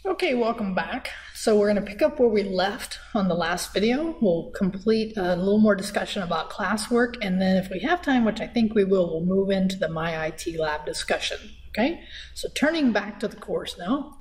Okay, welcome back. So we're going to pick up where we left on the last video. We'll complete a little more discussion about classwork, and then if we have time, which I think we will, we'll move into the MyITLab discussion. Okay, so turning back to the course now.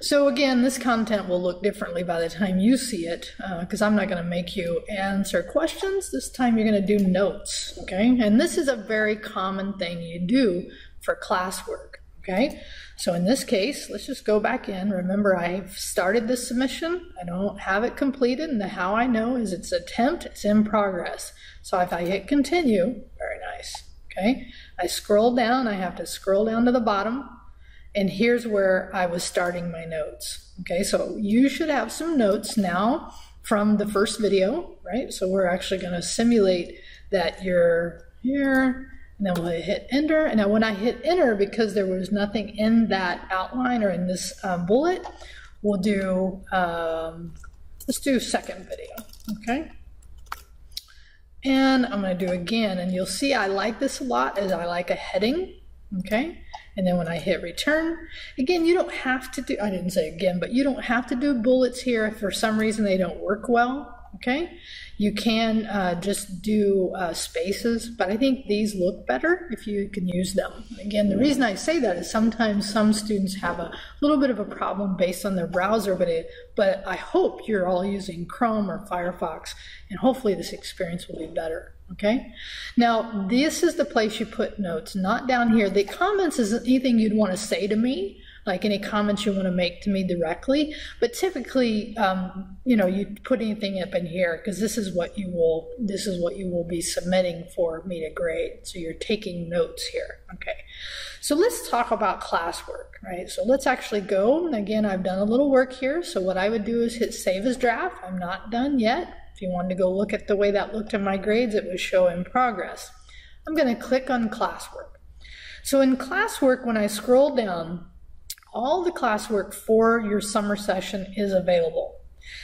So again, this content will look differently by the time you see it, because I'm not going to make you answer questions. This time you're going to do notes, okay? And this is a very common thing you do for classwork, okay? So in this case, let's just go back in. Remember, I've started this submission. I don't have it completed, and how I know is it's attempt, it's in progress. So if I hit continue, very nice, okay? I scroll down, I have to scroll down to the bottom, and here's where I was starting my notes, okay? So you should have some notes now from the first video, right? So we're actually gonna simulate that you're here, and then we'll hit enter. And now when I hit enter, because there was nothing in that outline or in this bullet, we'll do, let's do second video, okay? And I'm gonna do again, and you'll see I like this a lot as I like a heading, okay? And then when I hit return, again, you don't have to do, I didn't say again, but you don't have to do bullets here if for some reason they don't work well, okay? You can just do spaces, but I think these look better if you can use them. Again, the reason I say that is sometimes some students have a little bit of a problem based on their browser, but I hope you're all using Chrome or Firefox, and hopefully this experience will be better, okay? Now, this is the place you put notes, not down here. The comments is anything you'd want to say to me, like any comments you want to make to me directly, but typically, you know, you put anything up in here because this is what you will be submitting for me to grade. So you're taking notes here, okay? So let's talk about classwork, right? So let's actually go, and again, I've done a little work here. So what I would do is hit save as draft. I'm not done yet. If you wanted to go look at the way that looked in my grades, it would show in progress. I'm going to click on classwork. So in classwork, when I scroll down, all the classwork for your summer session is available.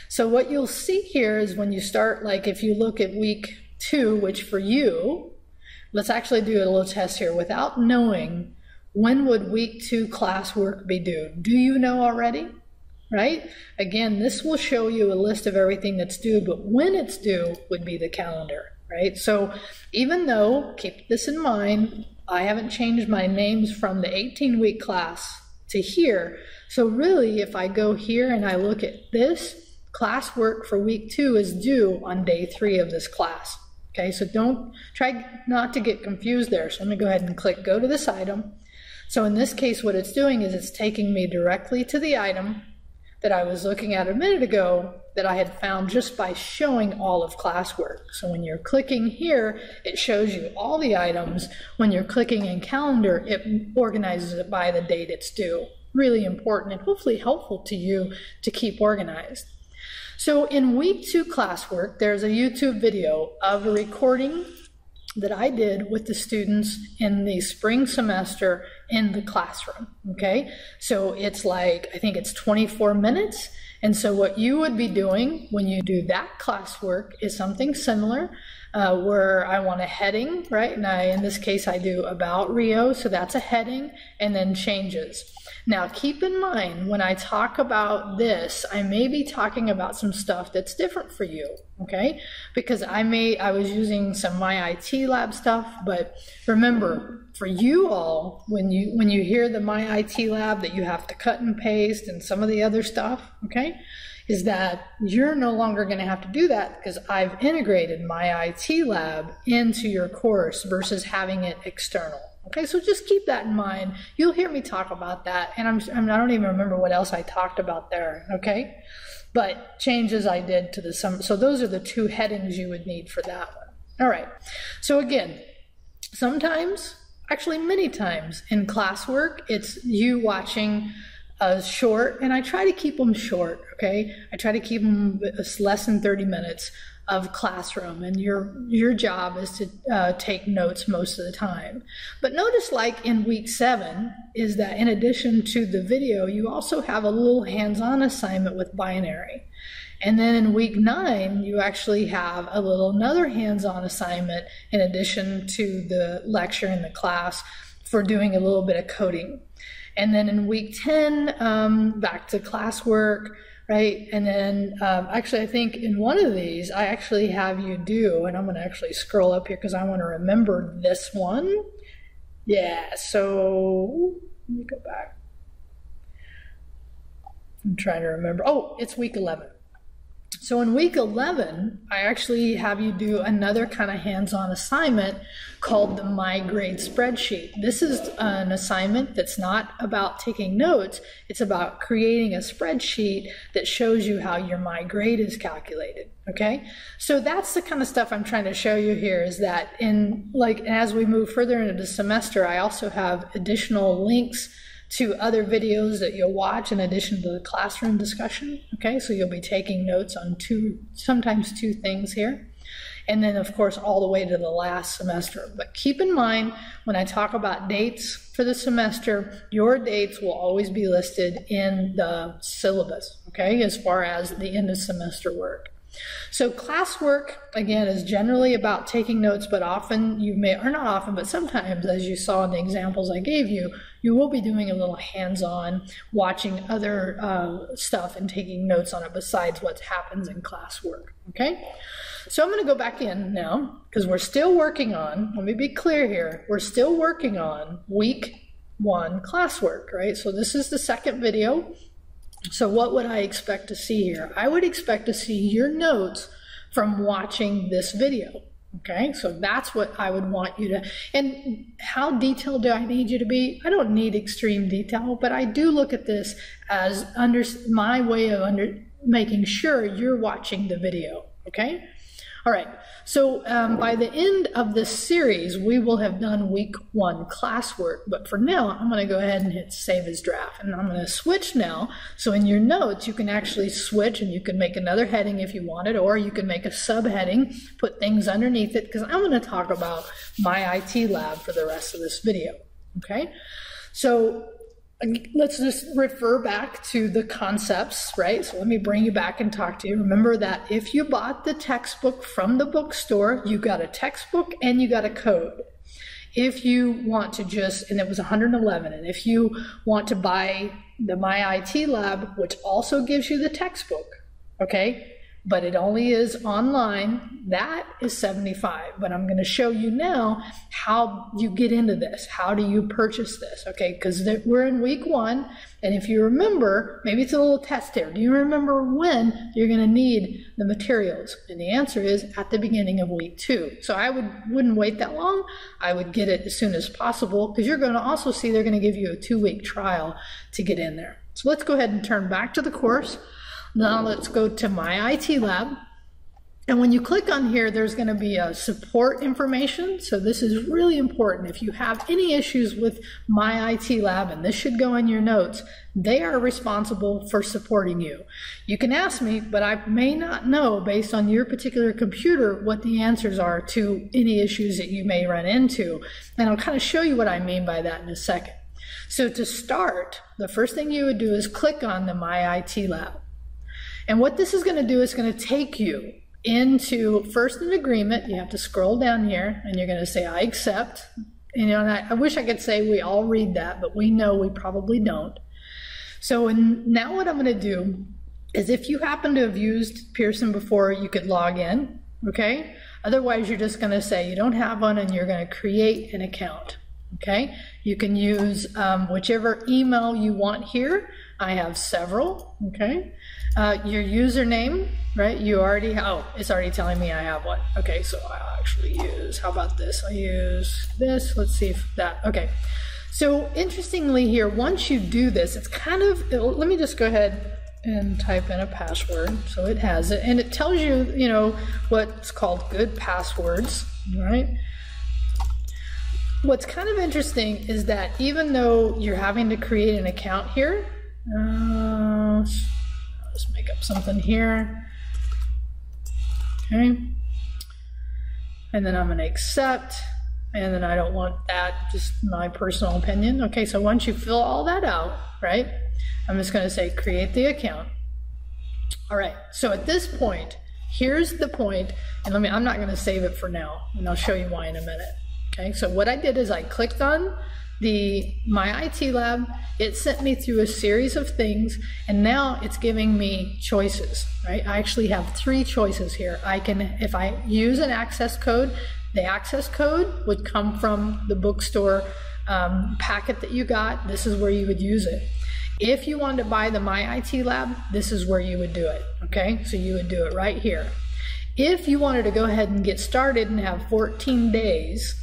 So what you'll see here is when you start, like if you look at week 2, which for you, let's actually do a little test here without knowing when would week 2 classwork be due. Do you know already? Right? Again, this will show you a list of everything that's due, but when it's due would be the calendar, right? So even though, keep this in mind, I haven't changed my names from the 18-week class to here. So really, if I go here and I look at this, classwork for week 2 is due on day 3 of this class. Okay, so don't try not to get confused there. So let me go ahead and click go to this item. So in this case, what it's doing is it's taking me directly to the item that I was looking at a minute ago that I had found just by showing all of classwork. So when you're clicking here, it shows you all the items. When you're clicking in calendar, it organizes it by the date it's due. Really important and hopefully helpful to you to keep organized. So in week 2 classwork, there's a YouTube video of a recording that I did with the students in the spring semester in the classroom, okay? So it's like, I think it's 24 minutes. And so what you would be doing when you do that classwork is something similar, where I want a heading, right? And in this case, I do about Rio, so that's a heading, and then changes. Now, keep in mind, when I talk about this, I may be talking about some stuff that's different for you, okay? Because I was using some MyITLab stuff, but remember, for you all, when you hear the MyITLab that you have to cut and paste and some of the other stuff, okay, is that you're no longer going to have to do that because I've integrated MyITLab into your course versus having it external. Okay, so just keep that in mind. You'll hear me talk about that, and I don't even remember what else I talked about there, okay? But changes I did to the summer. So those are the 2 headings you would need for that one. All right, so again, sometimes, actually many times in classwork, it's you watching a short, and I try to keep them short, okay? I try to keep them less than 30 minutes of classroom, and your job is to take notes most of the time. But notice, like in week 7, is that in addition to the video, you also have a little hands-on assignment with binary. And then in week 9, you actually have another hands-on assignment in addition to the lecture in the class for doing a little bit of coding. And then in week 10, back to classwork, right? And then actually, I think in one of these, I actually have you do, and I'm going to actually scroll up here because I want to remember this one. Yeah, so let me go back. I'm trying to remember. Oh, it's week 11. So in week 11, I actually have you do another kind of hands-on assignment called the My Grade spreadsheet. This is an assignment that's not about taking notes. It's about creating a spreadsheet that shows you how your My Grade is calculated. Okay, so that's the kind of stuff I'm trying to show you here, is that as we move further into the semester, I also have additional links to other videos that you'll watch in addition to the classroom discussion. Okay, so you'll be taking notes on sometimes two things here. And then of course, all the way to the last semester. But keep in mind, when I talk about dates for the semester, your dates will always be listed in the syllabus, okay, as far as the end of semester work. So classwork, again, is generally about taking notes, but often you may, or not often, but sometimes, as you saw in the examples I gave you, you will be doing a little hands-on, watching other stuff and taking notes on it besides what happens in classwork, okay? So I'm going to go back in now, because we're still working on, let me be clear here, we're still working on week 1 classwork, right? So this is the second video. So what would I expect to see here? I would expect to see your notes from watching this video, okay? So that's what I would want you to, and how detailed do I need you to be? I don't need extreme detail, but I do look at this as my way of making sure you're watching the video, okay? All right, so by the end of this series, we will have done week 1 classwork, but for now, I'm gonna go ahead and hit save as draft, and I'm gonna switch now, so in your notes, you can actually switch, and you can make another heading if you wanted, or you can make a subheading, put things underneath it, because I'm gonna talk about MyITLab for the rest of this video, okay? So let's just refer back to the concepts, right? So let me bring you back and talk to you. Remember that if you bought the textbook from the bookstore, you got a textbook and you got a code. If you want to just, and it was 111, and if you want to buy the MyITLab, which also gives you the textbook, okay, but it only is online, that is 75. But I'm going to show you now how you get into this. How do you purchase this? Okay, because we're in week 1, and if you remember, maybe it's a little test here. Do you remember when you're going to need the materials? And the answer is at the beginning of week 2. So I wouldn't wait that long. I would get it as soon as possible, because you're going to also see they're going to give you a 2-week trial to get in there. So let's go ahead and turn back to the course. Now let's go to MyITLab. And when you click on here, there's going to be a support information. So this is really important. If you have any issues with MyITLab, and this should go in your notes, they are responsible for supporting you. You can ask me, but I may not know based on your particular computer what the answers are to any issues that you may run into. And I'll kind of show you what I mean by that in a second. So to start, the first thing you would do is click on the MyITLab. And what this is going to do is going to take you into first an agreement. You have to scroll down here, and you're going to say, I accept. You know, and I wish I could say we all read that, but we know we probably don't. So now what I'm going to do is, if you happen to have used Pearson before, you could log in, okay? Otherwise, you're just going to say you don't have one, and you're going to create an account, okay? You can use whichever email you want here. I have several, okay? Your username, right? You already, oh, it's already telling me I have one. Okay, so I'll actually use, how about this? I'll use this, let's see if that, okay. So interestingly here, once you do this, it's kind of, let me just go ahead and type in a password. So it has it, and it tells you, you know, what's called good passwords, right? What's kind of interesting is that even though you're having to create an account here, let's make up something here, okay, and then I'm going to accept, and then I don't want that, just my personal opinion. Okay, so once you fill all that out, right, I'm just going to say create the account. All right, so at this point, here's the point, and I'm not going to save it for now, and I'll show you why in a minute. Okay, so what I did is I clicked on the MyITLab, it sent me through a series of things, and now it's giving me choices, right? I actually have 3 choices here. I can, if I use an access code, the access code would come from the bookstore packet that you got. This is where you would use it. If you wanted to buy the MyITLab, this is where you would do it, okay? So you would do it right here. If you wanted to go ahead and get started and have 14 days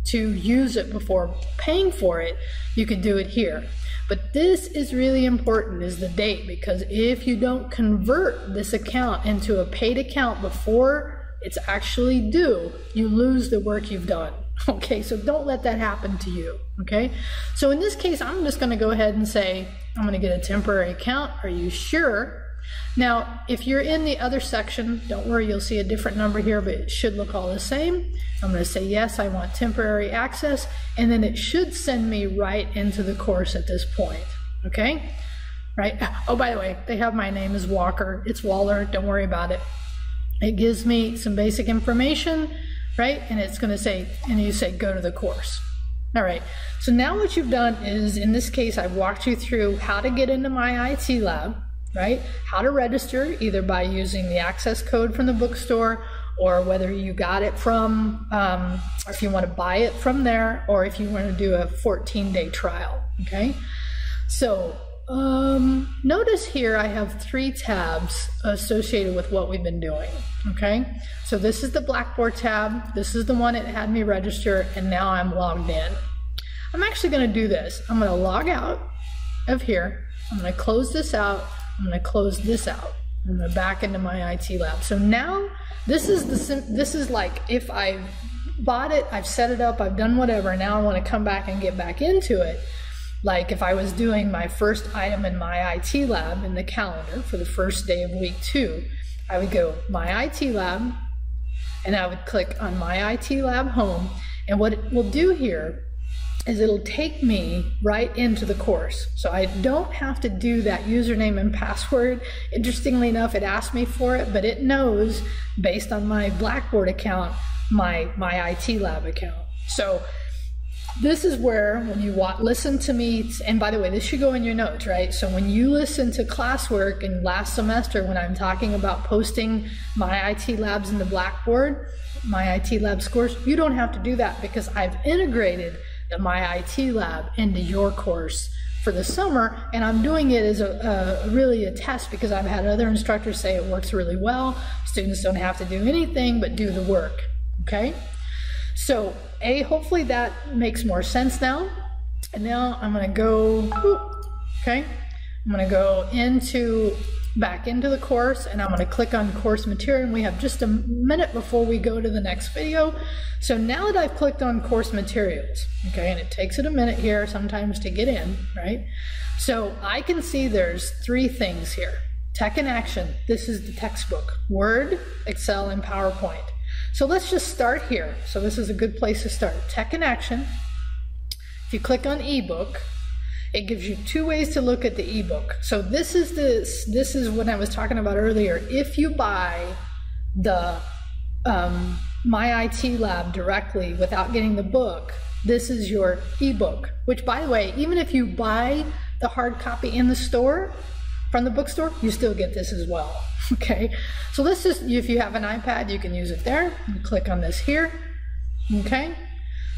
to use it before paying for it, you could do it here. But this is really important, is the date, because if you don't convert this account into a paid account before it's actually due, you lose the work you've done. Okay, so don't let that happen to you, okay? So in this case, I'm just gonna go ahead and say, I'm gonna get a temporary account. Are you sure? Now, if you're in the other section, don't worry, you'll see a different number here, but it should look all the same. I'm gonna say, yes, I want temporary access, and then it should send me right into the course at this point, okay? Right, oh, by the way, they have my name is Walker. It's Waller, don't worry about it. It gives me some basic information, right? And it's gonna say, and you say, go to the course. All right, so now what you've done is, in this case, I've walked you through how to get into MyITLab, right? How to register, either by using the access code from the bookstore, or whether you got it from, or if you want to buy it from there, or if you want to do a 14-day trial, okay? So notice here I have 3 tabs associated with what we've been doing, okay? So this is the Blackboard tab, this is the one that had me register, and now I'm logged in. I'm actually going to do this. I'm going to log out of here, I'm going to close this out, I'm going to close this out. I'm going to back into MyITLab. So now this is like if I bought it, I've set it up, I've done whatever, now I want to come back and get back into it. Like if I was doing my first item in MyITLab in the calendar for the first day of week 2, I would go MyITLab, and I would click on MyITLab home, and what it will do here is it'll take me right into the course. So I don't have to do that username and password. Interestingly enough, it asked me for it, but it knows, based on my Blackboard account, my MyITLab account. So this is where, when you listen to me, and by the way, this should go in your notes, right? So when you listen to classwork in last semester, when I'm talking about posting MyITLabs in the Blackboard, MyITlab scores, you don't have to do that, because I've integrated the MyITLab into your course for the summer, and I'm doing it as really a test, because I've had other instructors say it works really well. Students don't have to do anything but do the work, okay? So hopefully that makes more sense now. And now I'm gonna go, okay? I'm gonna go back into the course, and I'm going to click on course material, and we have just a minute before we go to the next video. So now that I've clicked on course materials, okay, and it takes it a minute here sometimes to get in, right? So I can see there's 3 things here. Tech in action, this is the textbook, Word, Excel, and PowerPoint. So let's just start here. So this is a good place to start. Tech in action, if you click on ebook, it gives you 2 ways to look at the ebook. So this is what I was talking about earlier. If you buy the MyITLab directly without getting the book, this is your ebook, which, by the way, even if you buy the hard copy in the store, from the bookstore, you still get this as well, okay? So this is, if you have an iPad, you can use it there. You click on this here, okay?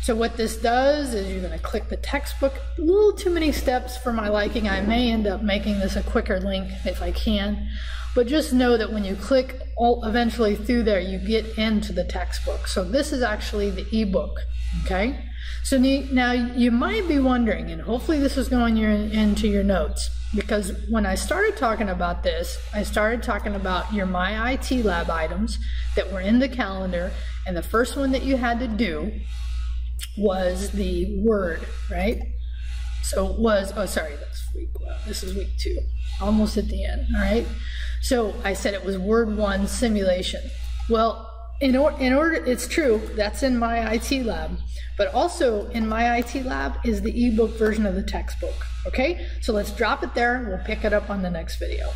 So what this does is you're going to click the textbook. A little too many steps for my liking. I may end up making this a quicker link if I can. But just know that when you click eventually through there, you get into the textbook. So this is actually the ebook, okay? So now you might be wondering, and hopefully this is going into your notes, because when I started talking about this, I started talking about your MyITLab items that were in the calendar, and the first one that you had to do was the Word, right? So it was, oh sorry, that's this is week 2, almost at the end, all right? So I said it was Word 1 simulation. Well, in order, it's true, that's in MyITLab, but also in MyITLab is the ebook version of the textbook, okay? So let's drop it there, we'll pick it up on the next video.